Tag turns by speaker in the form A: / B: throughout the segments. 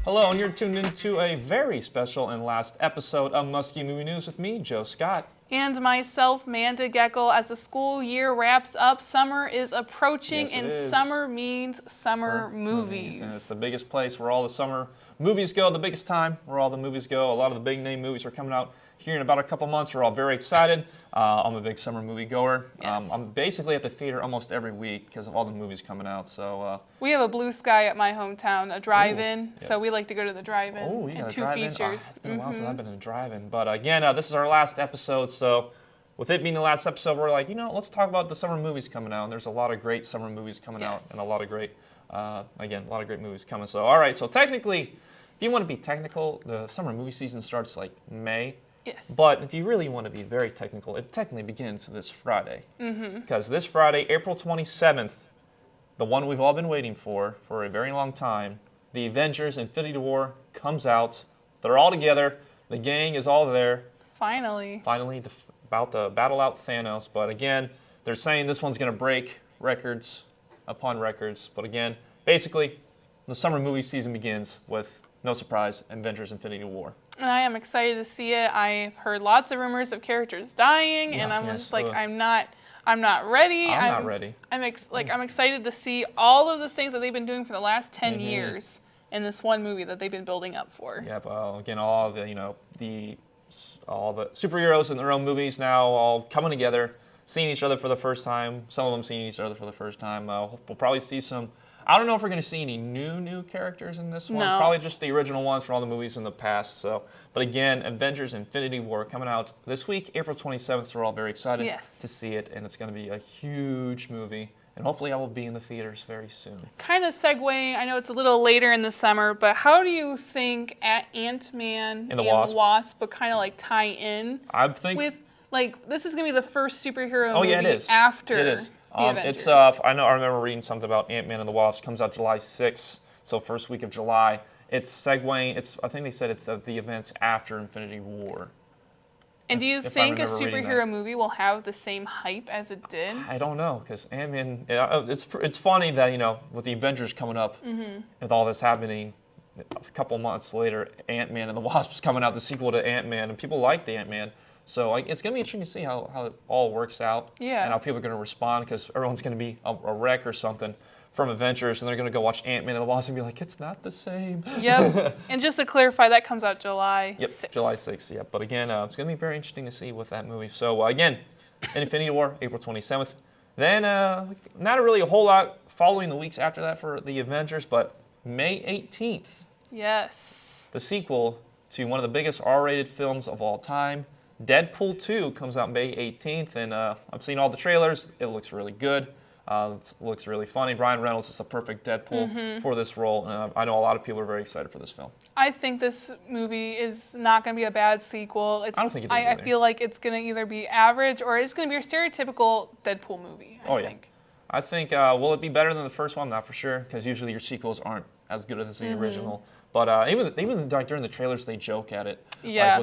A: Hello, and you're tuned into a very special and last episode of Muskie Movie News with me, Joe Scott.
B: And myself, Manda Geckel. As the school year wraps up, summer is approaching,
A: Yes,
B: and summer means summer movies.
A: And it's the biggest place where all the summer movies go, the biggest time where all the movies go. A lot of the big name movies are coming out here in about a couple months. We're all very excited. I'm a big summer movie goer.
B: Yes.
A: I'm basically at the theater almost every week because of all the movies coming out. So
B: we have a Blue Sky at my hometown, a drive-in.
A: Yeah.
B: So we like to go to the drive-in.
A: Oh, yeah,
B: and two
A: drive-in.
B: features.
A: It's been a while since I've been in a drive-in. But again, this is our last episode. So with it being the last episode, we're like, let's talk about the summer movies coming out. And there's a lot of great summer movies coming out, and a lot of great, a lot of great movies coming. So all right, so technically, if you want to be technical, the summer movie season starts like May.
B: Yes.
A: But if you really want to be very technical, it technically begins this Friday. Because this Friday, April 27th, the one we've all been waiting for a very long time, the Avengers Infinity War comes out. They're all together. The gang is all there.
B: Finally.
A: About to battle out Thanos. But again, they're saying this one's going to break records upon records. But again, basically, the summer movie season begins with, no surprise, Avengers Infinity War.
B: And I am excited to see it. I've heard lots of rumors of characters dying, and I'm just like, I'm not ready.
A: I'm not ready.
B: I'm excited to see all of the things that they've been doing for the last 10 years in this one movie that they've been building up for.
A: Yeah, well, again, all the superheroes in their own movies now all coming together, seeing each other for the first time. Some of them seeing each other for the first time. We'll probably see some. I don't know if we're going to see any new characters in this one.
B: No.
A: Probably just the original ones from all the movies in the past. So, but again, Avengers Infinity War coming out this week, April 27th. So we're all very excited to see it, and it's going to be a huge movie. And hopefully I will be in the theaters very soon.
B: Kind of segueing, I know it's a little later in the summer, but how do you think Ant-Man and the Wasp would kind of like tie in with, like, this is going to be the first superhero movie after
A: it is.
B: the Avengers.
A: I remember reading something about Ant-Man and the Wasp. Comes out July 6th, so first week of July. It's segueing. I think they said it's the events after Infinity War.
B: And do you think a superhero movie will have the same hype as it did?
A: I don't know, because Ant-Man. It's funny that with the Avengers coming up, with all this happening, a couple months later, Ant-Man and the Wasp is coming out, the sequel to Ant-Man, and people like the Ant-Man. So it's going to be interesting to see how it all works out and how people are going to respond, because everyone's going to be a wreck or something from Avengers, and they're going to go watch Ant-Man and the Wasp and be like, it's not the same.
B: Yep. And just to clarify, that comes out July 6th.
A: July 6th, But again, it's going to be very interesting to see with that movie. So again, Infinity War, April 27th. Then not really a whole lot following the weeks after that for the Avengers, but May 18th.
B: Yes.
A: The sequel to one of the biggest R-rated films of all time, Deadpool 2 comes out May 18th, and I've seen all the trailers. It looks really good. It looks really funny. Ryan Reynolds is a perfect Deadpool for this role, and I know a lot of people are very excited for this film.
B: I think this movie is not going to be a bad sequel.
A: I don't think it is
B: I feel like it's going to either be average or it's going to be a stereotypical Deadpool movie, I think.
A: Will it be better than the first one? Not for sure, because usually your sequels aren't as good as the original. But even like during the trailers, they joke at it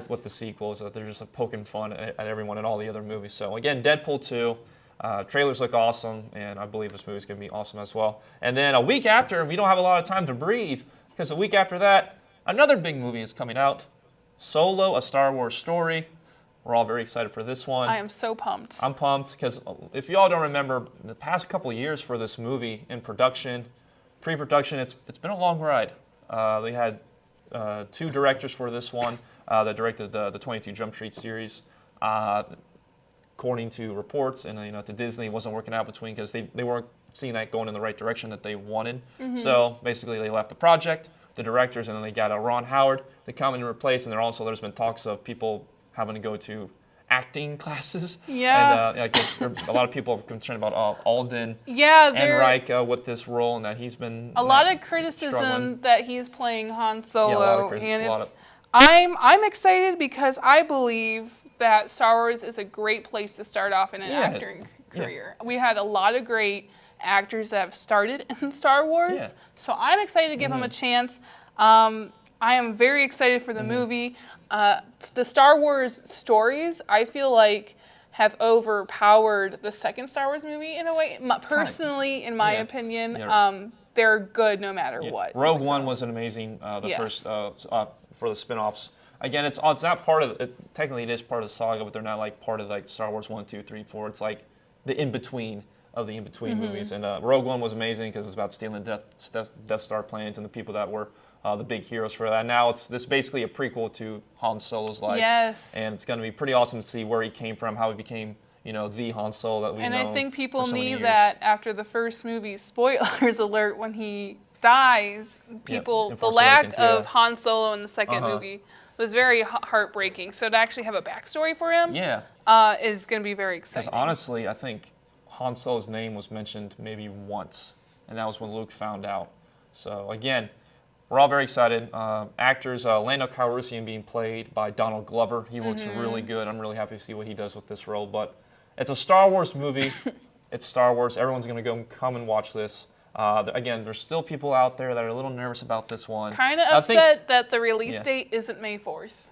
A: with the sequels, that they're just poking fun at everyone in all the other movies. So again, Deadpool 2, trailers look awesome, and I believe this movie is going to be awesome as well. And then a week after, we don't have a lot of time to breathe, because a week after that, another big movie is coming out, Solo, A Star Wars Story. We're all very excited for this one.
B: I am so pumped.
A: I'm pumped, because if you all don't remember, the past couple of years for this movie in production, pre-production, it's been a long ride. They had 2 directors for this one that directed the 22 Jump Street series. According to reports, and to Disney, it wasn't working out between, because they weren't seeing that going in the right direction that they wanted. So basically, they left the project, the directors, and then they got Ron Howard to come in and replace. And there's been talks of people having to go to acting classes.
B: Yeah.
A: And I guess a lot of people are concerned about Alden
B: Enrique
A: with this role, and that he's been
B: a lot of criticism
A: struggling.
B: That he's playing Han Solo,
A: and
B: I'm excited because I believe that Star Wars is a great place to start off in an acting career. We had a lot of great actors that have started in Star Wars, so I'm excited to give them a chance. I am very excited for the movie. The Star Wars stories, I feel like, have overpowered the second Star Wars movie in a way. Personally, in my opinion, they're good no matter what.
A: Rogue One was an amazing, first for the spin-offs. Again, it's not part of technically it is part of the saga, but they're not like part of like Star Wars 1, 2, 3, 4. It's like the in-between of the in-between movies. And Rogue One was amazing because it's about stealing Death Star plans and the people that were the big heroes for that. Now this basically a prequel to Han Solo's life.
B: Yes.
A: And it's going to be pretty awesome to see where he came from, how he became, the Han Solo that we know.
B: And I think people need that after the first movie. Spoilers alert, when he dies, the lack of Han Solo in the second movie was very heartbreaking. So to actually have a backstory for him is going to be very exciting.
A: Because honestly, I think Han Solo's name was mentioned maybe once, and that was when Luke found out. So again, we're all very excited. Actors, Lando Calrissian being played by Donald Glover. He looks really good. I'm really happy to see what he does with this role. But it's a Star Wars movie. It's Star Wars. Everyone's going to come and watch this. Again, there's still people out there that are a little nervous about this one.
B: Kind of upset that the release date isn't May 4th.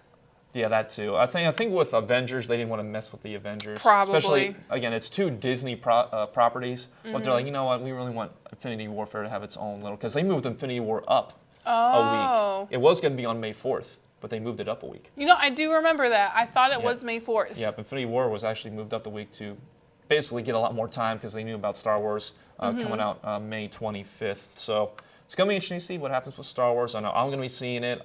A: Yeah, that too. I think with Avengers, they didn't want to mess with the Avengers.
B: Probably.
A: Especially, again, it's two Disney properties. But they're like, you know what? We really want Infinity Warfare to have its own little... Because they moved Infinity War up a week. It was going to be on May 4th, but they moved it up a week.
B: I do remember that. I thought it was May 4th.
A: Yeah, Infinity War was actually moved up the week to basically get a lot more time because they knew about Star Wars coming out May 25th. So it's going to be interesting to see what happens with Star Wars. I know I'm going to be seeing it.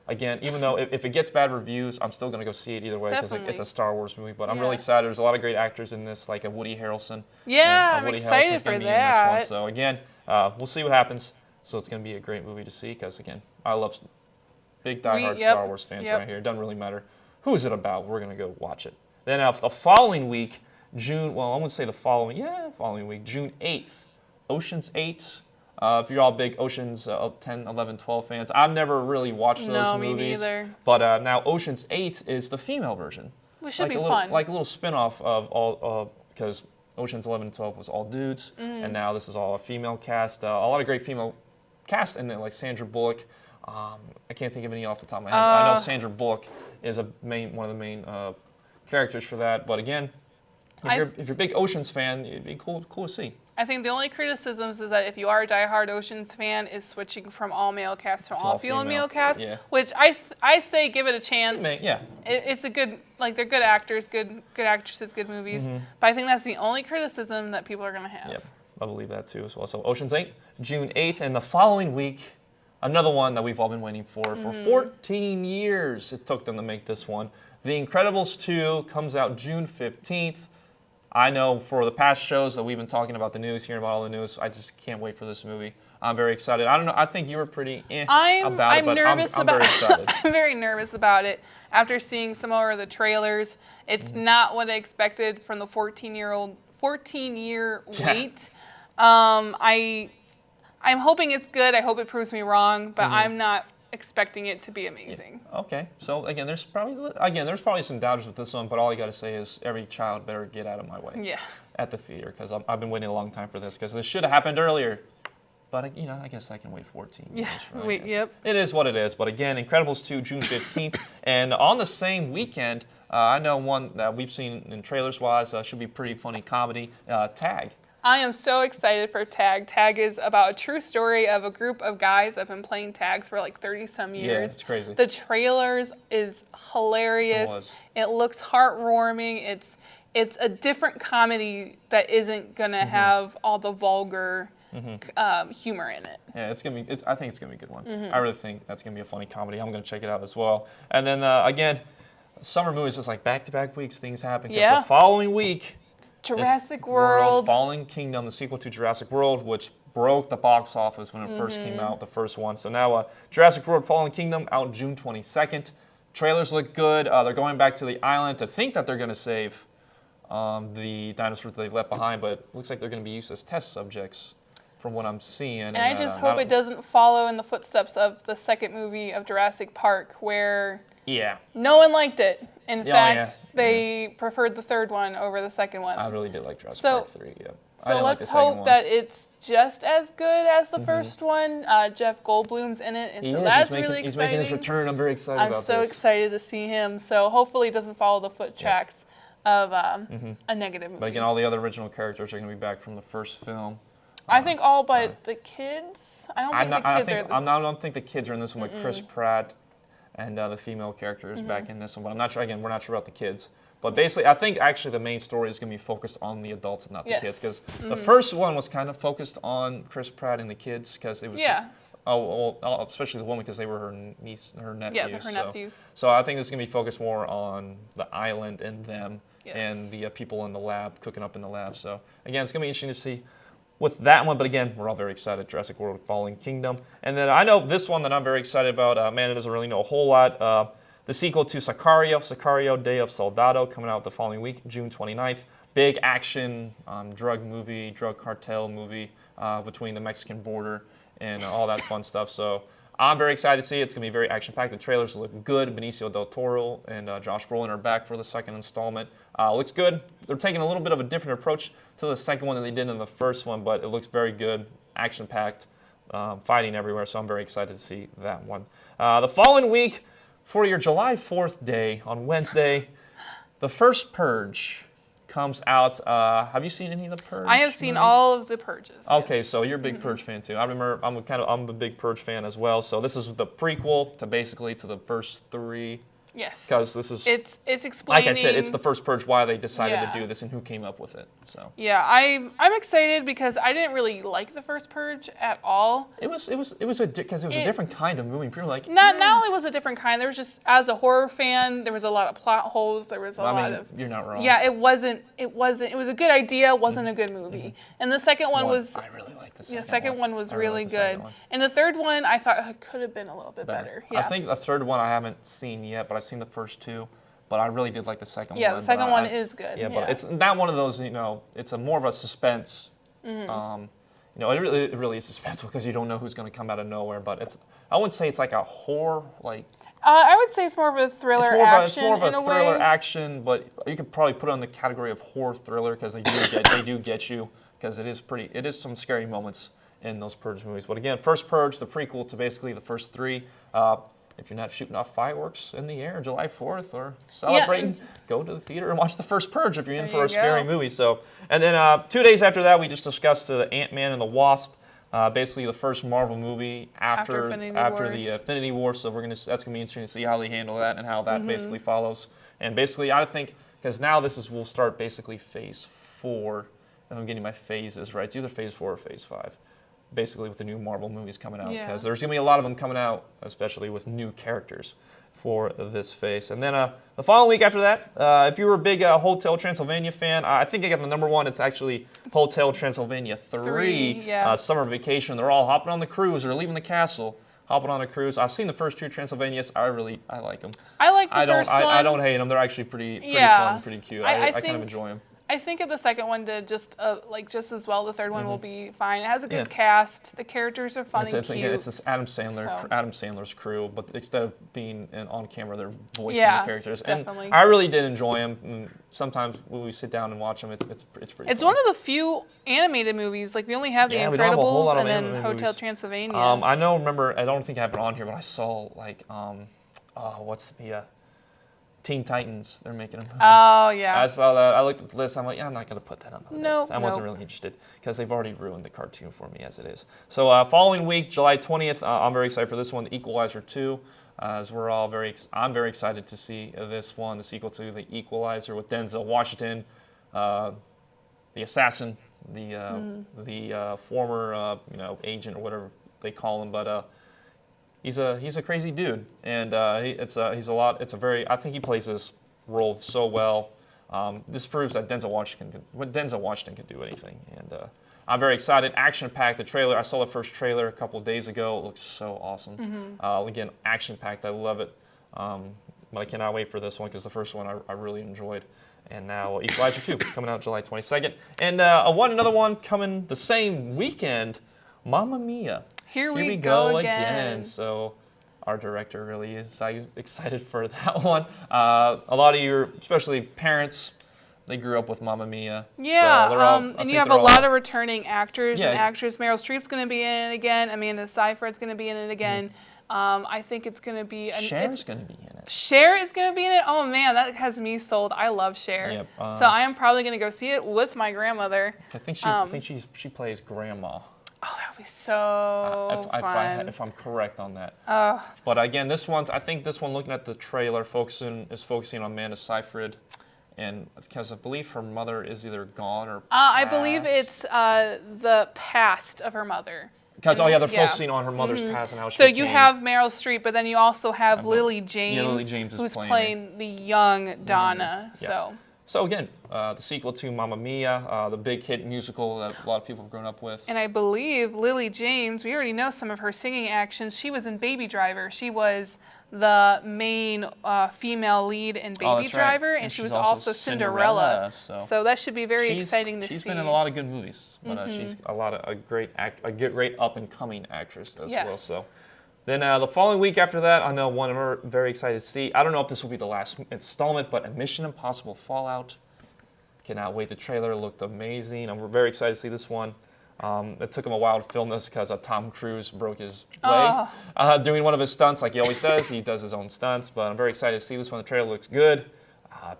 A: Again, even though if it gets bad reviews, I'm still going to go see it either way because it's a Star Wars movie. But I'm really excited. There's a lot of great actors in this, like a Woody Harrelson.
B: Yeah,
A: Woody
B: I'm excited
A: Harrelson's
B: for
A: gonna
B: that.
A: Be in this one. So again, we'll see what happens. So it's going to be a great movie to see because, again, I love big diehard Star Wars fans right here. It doesn't really matter who is it about. We're going to go watch it. Then the following week, June 8th, Ocean's 8. If you're all big Ocean's 10, 11, 12 fans, I've never really watched those movies.
B: Me neither.
A: But now Ocean's 8 is the female version.
B: Which should be fun.
A: Like a little spin-off of all, because Ocean's 11 and 12 was all dudes, and now this is all a female cast. A lot of great female cast in there, like Sandra Bullock. I can't think of any off the top of my head. I know Sandra Bullock is one of the main characters for that. But again, if you're a big Ocean's fan, it'd be cool to see.
B: I think the only criticisms is that if you are a diehard Ocean's fan, is switching from all male cast to all female cast, which I say give it a chance. It's a good, they're good actors, good actresses, good movies. But I think that's the only criticism that people are going to have.
A: Yep, I believe that too as well. So Ocean's 8, June 8th, and the following week, another one that we've all been waiting for 14 years. It took them to make this one. The Incredibles 2 comes out June 15th. I know for the past shows that we've been talking about the news, hearing about all the news, I just can't wait for this movie. I'm very excited. I don't know. I think you were pretty about it, but I'm very excited.
B: I'm very nervous about it. After seeing some more of the trailers, it's not what I expected from the 14-year wait. I'm hoping it's good. I hope it proves me wrong, but I'm not expecting it to be amazing.
A: Yeah. Okay, so again, there's probably some doubters with this one, but all you got to say is every child better get out of my way.
B: Yeah.
A: At the theater, because I've been waiting a long time for this, because this should have happened earlier. But I guess I can wait 14 years.
B: Yep.
A: It is what it is. But again, Incredibles 2, June 15th, and on the same weekend, I know one that we've seen in trailers-wise should be pretty funny comedy. Tag.
B: I am so excited for Tag. Tag is about a true story of a group of guys that have been playing tags for like 30-some years.
A: Yeah, it's crazy.
B: The trailers is hilarious. It looks heartwarming. It's a different comedy that isn't gonna have all the vulgar humor in it.
A: Yeah, I think it's gonna be a good one. I really think that's gonna be a funny comedy. I'm gonna check it out as well. And then again, summer movies is like back-to-back weeks. Things happen. The following week.
B: Jurassic World.
A: Fallen Kingdom, the sequel to Jurassic World, which broke the box office when it first came out, the first one. So now Jurassic World Fallen Kingdom out June 22nd. Trailers look good. They're going back to the island to think that they're going to save the dinosaurs that they left behind, but it looks like they're going to be used as test subjects from what I'm seeing.
B: And I just hope it doesn't follow in the footsteps of the second movie of Jurassic Park, where no one liked it. In fact, they preferred the third one over the second one.
A: I really did like Jurassic Park 3,
B: So let's hope that it's just as good as the first one. Jeff Goldblum's in it, and so that's really exciting.
A: He's making his return. I'm very excited about this.
B: I'm so excited to see him. So hopefully it doesn't follow the foot tracks of a negative movie.
A: But again, all the other original characters are going to be back from the first film.
B: I think all but the kids. I don't think the kids are.
A: I don't think the kids are in this one with Chris Pratt and the female character is back in this one. But I'm not sure. Again, we're not sure about the kids. But basically, I think actually the main story is going to be focused on the adults and not the kids. Because the first one was kind of focused on Chris Pratt and the kids because it was.
B: Yeah.
A: Especially the woman because they were her niece, her nephews.
B: Yeah, her nephews.
A: So I think this is going to be focused more on the island and them and the people in the lab, cooking up in the lab. So again, it's going to be interesting to see with that one. But again, we're all very excited. Jurassic World Fallen Kingdom. And then I know this one that I'm very excited about. Amanda doesn't really know a whole lot. The sequel to Sicario, Day of Soldado, coming out the following week, June 29th. Big action drug cartel movie between the Mexican border and all that fun stuff. So I'm very excited to see it. It's going to be very action-packed. The trailers look good. Benicio del Toro and Josh Brolin are back for the second installment. Looks good. They're taking a little bit of a different approach to the second one than they did in the first one, but it looks very good, action-packed, fighting everywhere. So I'm very excited to see that one. The following week, for your July 4th day, on Wednesday, the first Purge comes out. Have you seen any of the Purge?
B: I have seen all of the Purges.
A: Okay, so you're a big Purge fan too. I remember I'm a big Purge fan as well. So this is the prequel to the first three.
B: Yes.
A: Because this is
B: it's explaining.
A: Like I said, it's the first Purge, why they decided to do this and who came up with it. So
B: yeah, I'm excited because I didn't really like the first Purge at all.
A: It was a different kind of movie. People were like
B: not only was it a different kind. There was just, as a horror fan, there was a lot of plot holes. There was a lot of.
A: You're not wrong.
B: Yeah, it wasn't. It was a good idea. Wasn't a good movie. And the second one was.
A: I really liked the second one.
B: The second one was really good. And the third one, I thought could have been a little bit better. Yeah.
A: I think the third one I haven't seen yet, but I've seen the first two. But I really did like the second one.
B: Yeah, the second one is good.
A: Yeah, but it's not one of those, it's more of a suspense. It really is suspenseful because you don't know who's going to come out of nowhere. But I wouldn't say it's like a horror, like.
B: I would say it's more of a thriller action.
A: It's more of a thriller action, but you could probably put it on the category of horror thriller because they do get you because it is some scary moments in those Purge movies. But again, first Purge, the prequel to basically the first three. If you're not shooting off fireworks in the air July 4th or celebrating, go to the theater and watch the first Purge if you're in for a scary movie. So, and then 2 days after that, we just discussed the Ant-Man and the Wasp, basically the first Marvel movie after the Infinity War. So that's gonna be interesting to see how they handle that and how that basically follows. And basically, I think because now we'll start basically Phase 4. If I'm getting my phases right, it's either Phase 4 or Phase 5. Basically with the new Marvel movies coming out, because there's going to be a lot of them coming out, especially with new characters for this phase. And then the following week after that, if you were a big Hotel Transylvania fan, I think I got the number one. It's actually Hotel Transylvania 3, Summer Vacation. They're all hopping on the cruise. They're leaving the castle, hopping on a cruise. I've seen the first two Transylvanias. I like them.
B: I like the first one.
A: I don't hate them. They're actually pretty fun, pretty cute. I kind of enjoy them.
B: I think if the second one did just as well, the third one will be fine. It has a good cast. The characters are fun and cute.
A: It's this Adam Sandler's crew, but instead of being on camera, they're voicing the characters.
B: Definitely.
A: And I really did enjoy them. And sometimes when we sit down and watch them, it's pretty fun.
B: It's one of the few animated movies. Like, we only have The Incredibles and then Hotel Transylvania.
A: I don't think I have it on here, but I saw what's the Teen Titans, they're making them.
B: Oh, yeah.
A: I saw that. I looked at the list. I'm like, I'm not going to put that on the list. I wasn't
B: really
A: really interested because they've already ruined the cartoon for me as it is. So following week, July 20th, I'm very excited for this one, The Equalizer 2. As we're all I'm very excited to see this one, the sequel to The Equalizer with Denzel Washington, the assassin, the former agent or whatever they call him, but. He's a crazy dude, and I think he plays this role so well. This proves that Denzel Washington can do anything, and I'm very excited. Action-packed. The trailer, I saw the first trailer a couple of days ago. It looks so awesome. Again, action-packed. I love it, but I cannot wait for this one because the first one I really enjoyed. And now Equalizer 2 coming out July 22nd, and another one coming the same weekend. Mamma Mia. Here we go again. So our director really is excited for that one. A lot of your, especially parents, they grew up with Mamma Mia.
B: Yeah,
A: so
B: and you have a lot of returning actors and actors. Meryl Streep's going to be in it again. Amanda Seyfried's going to be in it again. I think it's going to be...
A: Cher's going to be in it.
B: Cher is going to be in it. Oh man, that has me sold. I love Cher.
A: Yep,
B: so I am probably going to go see it with my grandmother.
A: I think she plays grandma.
B: Oh, that would be so fun.
A: If I'm correct on that.
B: Oh.
A: But again, I think this one, looking at the trailer, is focusing on Amanda Seyfried. And because I believe her mother is either gone or passed.
B: I believe it's the past of her mother.
A: Because they're focusing on her mother's past and how she
B: So you have Meryl Streep, but then you also have Lily
A: James. Yeah, Lily James is
B: who's playing the young Donna.
A: Yeah. So again, the sequel to Mamma Mia, the big hit musical that a lot of people have grown up with.
B: And I believe Lily James, we already know some of her singing actions. She was in Baby Driver. She was the main female lead in Baby Driver,
A: right.
B: And she was also Cinderella. So that should be very exciting to see.
A: She's been in a lot of good movies, but she's a great up and coming actress as well. So then the following week after that, I know one I'm very excited to see. I don't know if this will be the last installment, but a Mission Impossible Fallout. Cannot wait. The trailer looked amazing. I'm very excited to see this one. It took him a while to film this because Tom Cruise broke his leg doing one of his stunts like he always does. He does his own stunts, but I'm very excited to see this one. The trailer looks good.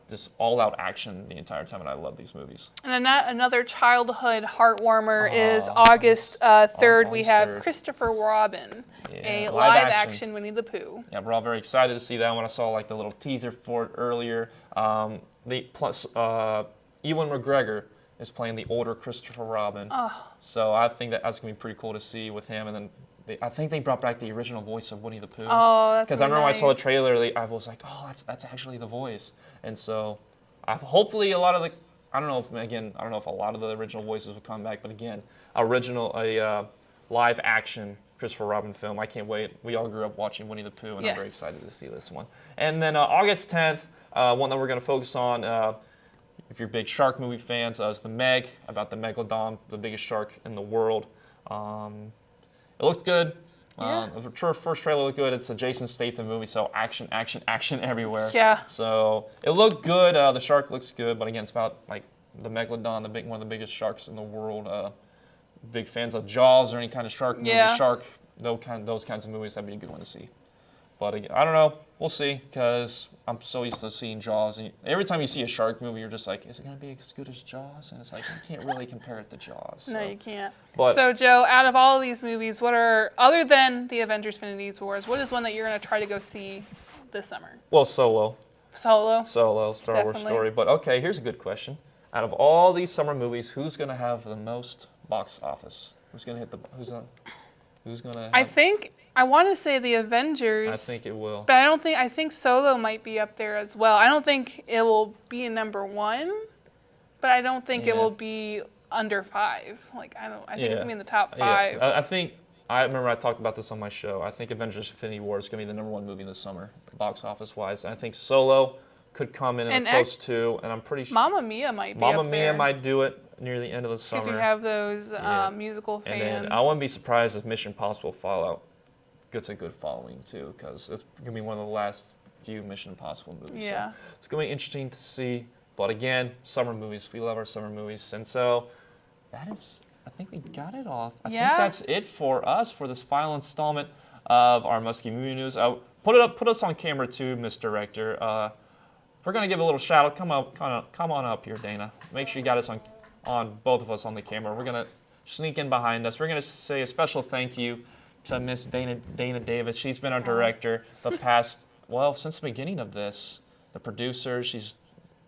A: Just all-out action the entire time, and I love these movies.
B: And another childhood heartwarmer is August 3rd. We have Christopher Robin, a live-action Winnie the Pooh.
A: Yeah, we're all very excited to see that one. I saw like the little teaser for it earlier. Ewan McGregor is playing the older Christopher Robin. So I think that's going to be pretty cool to see with him. And then I think they brought back the original voice of Winnie the Pooh.
B: Oh, that's
A: because I remember when I saw the trailer, I was like, oh, that's actually the voice. And so hopefully a lot of I don't know if a lot of the original voices will come back, but again, a live action Christopher Robin film. I can't wait. We all grew up watching Winnie the Pooh, and I'm very excited to see this one. And then August 10th, one that we're going to focus on, if you're big shark movie fans, is The Meg, about the Megalodon, the biggest shark in the world. It looked good. The first trailer looked good. It's a Jason Statham movie, so action everywhere.
B: Yeah.
A: So it looked good. The shark looks good, but again, it's about like the Megalodon, one of the biggest sharks in the world. Big fans of Jaws or any kind of shark movie. Those kinds of movies, that'd be a good one to see. But again, I don't know. We'll see, because I'm so used to seeing Jaws. And every time you see a shark movie, you're just like, is it going to be as good as Jaws? And it's like, you can't really compare it to Jaws. So.
B: No, you can't.
A: But,
B: so, Joe, out of all of these movies, other than the Avengers Infinity Wars, what is one that you're going to try to go see this summer?
A: Well, Solo.
B: Solo,
A: Star Wars story. But okay, here's a good question. Out of all these summer movies, who's going to have the most box office? Who's going to hit who's going to
B: I want to say the Avengers.
A: I think it will.
B: But I think Solo might be up there as well. I don't think it will be number one, but I don't think it will be under 5. I think it's going to be in the top 5.
A: Yeah. I remember I talked about this on my show. I think Avengers Infinity War is going to be the number 1 movie this summer, box office wise. I think Solo could come in close to, and I'm pretty sure
B: Mamma Mia might be
A: Mamma
B: up there.
A: Mia might do it near the end of the summer.
B: Because you have those musical fans.
A: And then I wouldn't be surprised if Mission Impossible Fallout gets a good following too, because it's going to be one of the last few Mission Impossible movies.
B: Yeah.
A: So it's going to be interesting to see. But again, summer movies. We love our summer movies. And so I think we got it off. I think that's it for us for this final installment of our Muskie Movie News. Put us on camera too, Miss Director. We're going to give a little shout out. Come on up here, Dana. Make sure you got us on both of us on the camera. We're going to sneak in behind us. We're going to say a special thank you to Miss Dana Davis. She's been our director the past, since the beginning of this. The producer, she's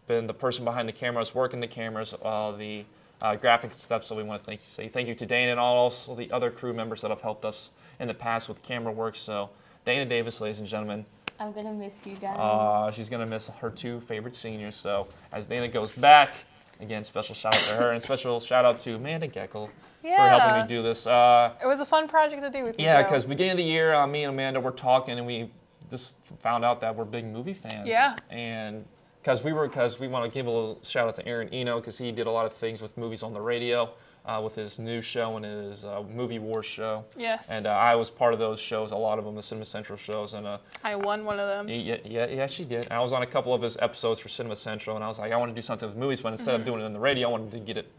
A: been the person behind the cameras, working the cameras, the graphics stuff. So we want to say thank you to Dana and also the other crew members that have helped us in the past with camera work. So Dana Davis, ladies and gentlemen.
C: I'm going to miss you guys.
A: She's going to miss her 2 favorite seniors. So as Dana goes back, again, special shout out to her and special shout out to Amanda Geckel for helping me do this. It
B: was a fun project to do with you.
A: Yeah, because beginning of the year, me and Amanda were talking, and we just found out that we're big movie fans.
B: Yeah.
A: And because we want to give a little shout out to Aaron Eno, because he did a lot of things with movies on the radio, with his news show and his Movie Wars show.
B: Yes.
A: And I was part of those shows, a lot of them, the Cinema Central shows. And
B: I won one of them.
A: Yeah, she did. I was on a couple of his episodes for Cinema Central, and I was like, I want to do something with movies, but instead of doing it on the radio, I wanted to get it,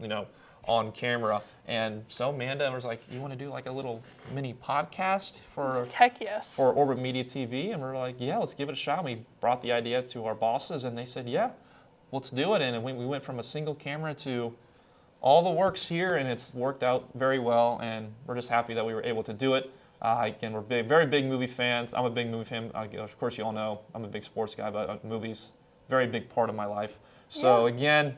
A: on camera. And so Amanda was like, you want to do like a little mini podcast for
B: Heck yes.
A: for Orbit Media TV? And we're like, yeah, let's give it a shot. We brought the idea to our bosses, and they said, yeah, let's do it. And we went from a single camera to all the works here, and it's worked out very well, and we're just happy that we were able to do it. Again, we're very big movie fans. I'm a big movie fan. Of course, you all know I'm a big sports guy, but movies, very big part of my life. So again,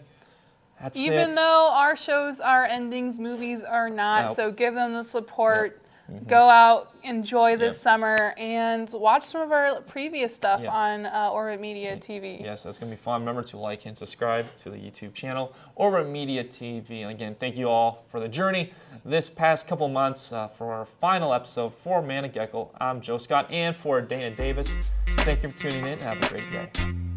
A: that's it.
B: Even though our shows are endings, movies are not.
A: Nope.
B: So give them the support. Go out, enjoy this summer, and watch some of our previous stuff on Orbit Media TV.
A: Yes, that's going to be fun. Remember to like and subscribe to the YouTube channel, Orbit Media TV. And again, thank you all for the journey this past couple months for our final episode for Amanda Geckel. I'm Joe Scott, and for Dana Davis, thank you for tuning in. Have a great day.